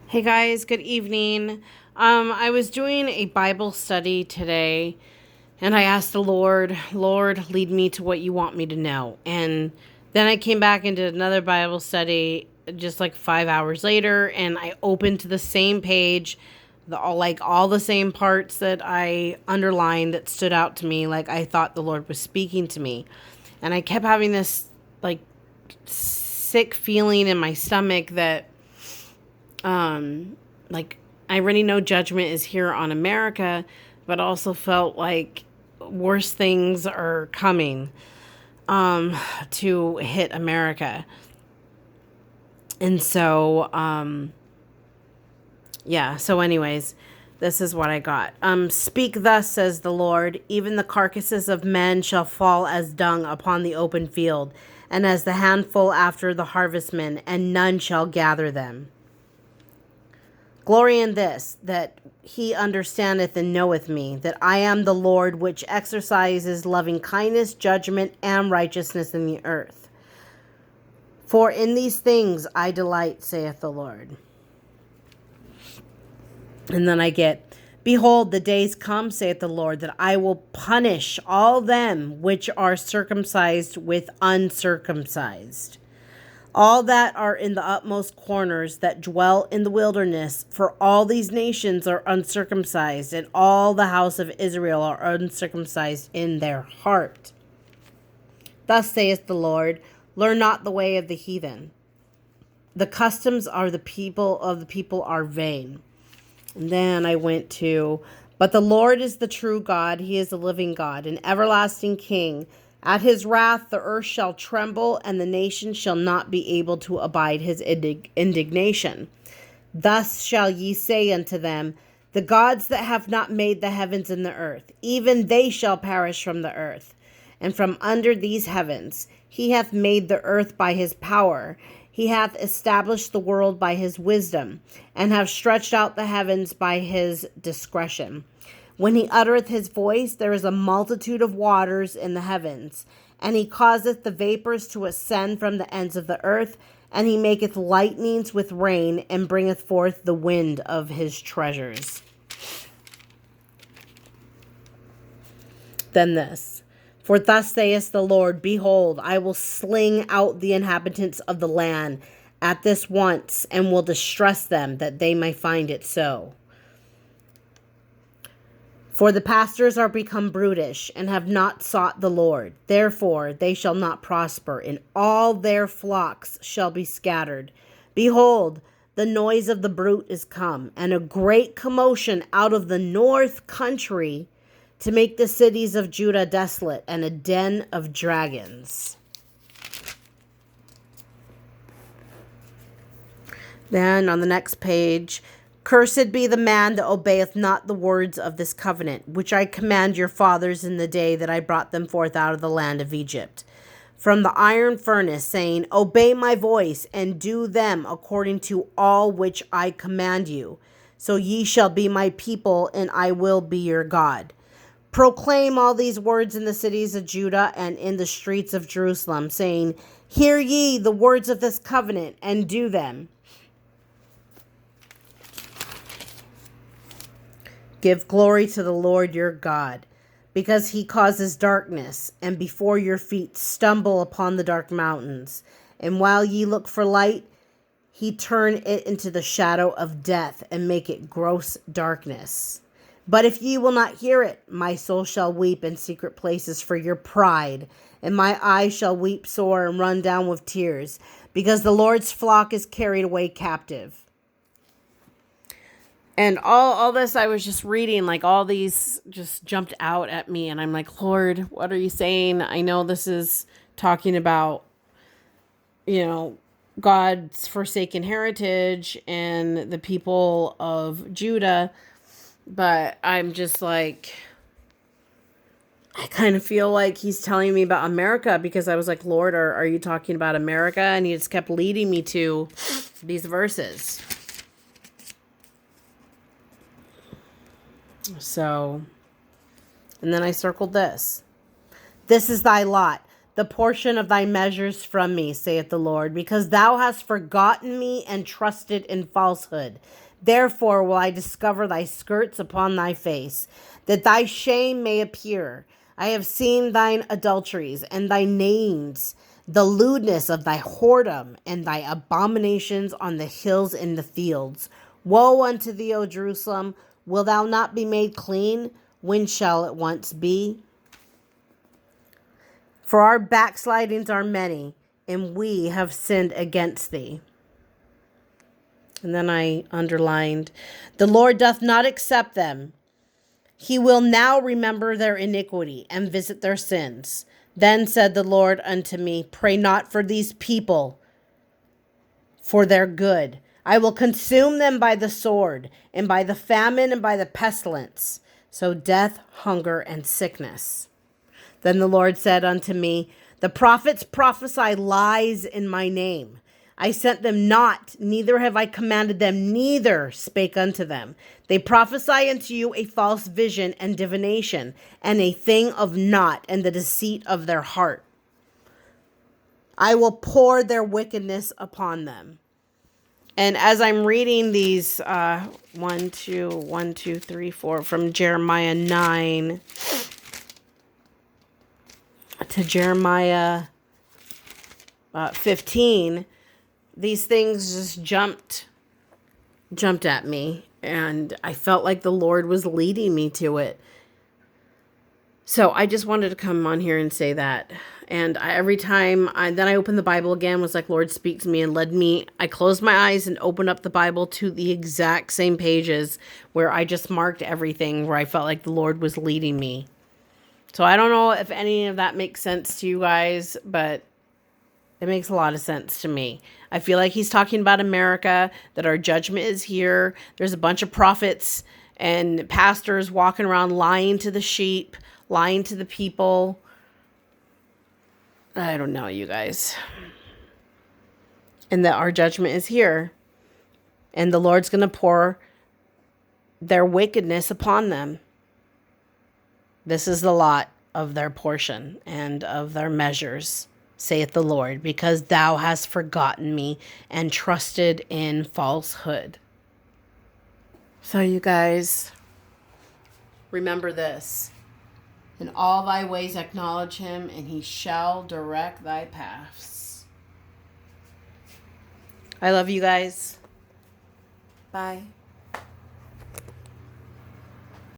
Hey guys, good evening. I was doing a Bible study today and I asked the Lord, lead me to what you want me to know. And then I came back into another Bible study just like 5 hours later and I opened to the same page, all the same parts that I underlined that stood out to me, like I thought the Lord was speaking to me. And I kept having this like sick feeling in my stomach that like I already know judgment is here on America, but also felt like worse things are coming to hit America. And so yeah, so anyways, this is what I got. Speak thus says the Lord, even the carcasses of men shall fall as dung upon the open field, and as the handful after the harvestmen, and none shall gather them. Glory in this, that he understandeth and knoweth me, that I am the Lord which exercises loving kindness, judgment, and righteousness in the earth. For in these things I delight, saith the Lord. And then I get, behold, the days come, saith the Lord, that I will punish all them which are circumcised with uncircumcised, all that are in the utmost corners that dwell in the wilderness, for all these nations are uncircumcised, and all the house of Israel are uncircumcised in their heart. Thus saith the Lord, learn not the way of the heathen. The customs of the people are vain. And then I went to, but the Lord is the true God, he is the living God, an everlasting King. At his wrath the earth shall tremble, and the nations shall not be able to abide his indignation. Thus shall ye say unto them, the gods that have not made the heavens and the earth, even they shall perish from the earth. And from under these heavens he hath made the earth by his power. He hath established the world by his wisdom, and hath stretched out the heavens by his discretion. When he uttereth his voice, there is a multitude of waters in the heavens. And he causeth the vapors to ascend from the ends of the earth, and he maketh lightnings with rain, and bringeth forth the wind of his treasures. Then this. For thus saith the Lord, behold, I will sling out the inhabitants of the land at this once, and will distress them, that they may find it so. For the pastors are become brutish, and have not sought the Lord. Therefore they shall not prosper, and all their flocks shall be scattered. Behold, the noise of the brute is come, and a great commotion out of the north country, to make the cities of Judah desolate, and a den of dragons. Then on the next page, cursed be the man that obeyeth not the words of this covenant, which I command your fathers in the day that I brought them forth out of the land of Egypt, from the iron furnace, saying, obey my voice, and do them according to all which I command you. So ye shall be my people, and I will be your God. Proclaim all these words in the cities of Judah and in the streets of Jerusalem, saying, hear ye the words of this covenant, and do them. Give glory to the Lord your God, because he causes darkness, and before your feet stumble upon the dark mountains. And while ye look for light, he turn it into the shadow of death, and make it gross darkness. But if ye will not hear it, my soul shall weep in secret places for your pride, and my eyes shall weep sore and run down with tears, because the Lord's flock is carried away captive. And all this I was just reading, like all these just jumped out at me, and I'm like, Lord, what are you saying? I know this is talking about, God's forsaken heritage and the people of Judah, but I'm just like, I kind of feel like he's telling me about America, because I was like, Lord, are you talking about America? And he just kept leading me to these verses. So, and then I circled this. This is thy lot. the portion of thy measures from me, saith the Lord, because thou hast forgotten me and trusted in falsehood. Therefore will I discover thy skirts upon thy face, that thy shame may appear. I have seen thine adulteries and thy names, the lewdness of thy whoredom and thy abominations on the hills and the fields. Woe unto thee, O Jerusalem! Will thou not be made clean? When shall it once be? For our backslidings are many, and we have sinned against thee. And then I underlined, the Lord doth not accept them. He will now remember their iniquity and visit their sins. Then said the Lord unto me, pray not for these people, for their good. I will consume them by the sword, and by the famine, and by the pestilence. So death, hunger, and sickness. Then the Lord said unto me, the prophets prophesy lies in my name. I sent them not, neither have I commanded them, neither spake unto them. They prophesy unto you a false vision and divination, and a thing of naught, and the deceit of their heart. I will pour their wickedness upon them. And as I'm reading these, 1, 2, 3, 4, from Jeremiah 9 to Jeremiah 15, these things just jumped at me, and I felt like the Lord was leading me to it. So I just wanted to come on here and say that. And every time I opened the Bible again, was like, Lord, speak to me, and led me. I closed my eyes and opened up the Bible to the exact same pages where I just marked everything, where I felt like the Lord was leading me. So I don't know if any of that makes sense to you guys, but it makes a lot of sense to me. I feel like he's talking about America, that our judgment is here. There's a bunch of prophets and pastors walking around lying to the sheep, lying to the people. I don't know, you guys. And that our judgment is here. And the Lord's going to pour their wickedness upon them. This is the lot of their portion and of their measures, saith the Lord, because thou hast forgotten me and trusted in falsehood. So you guys, remember this. In all thy ways acknowledge him, and he shall direct thy paths. I love you guys. Bye.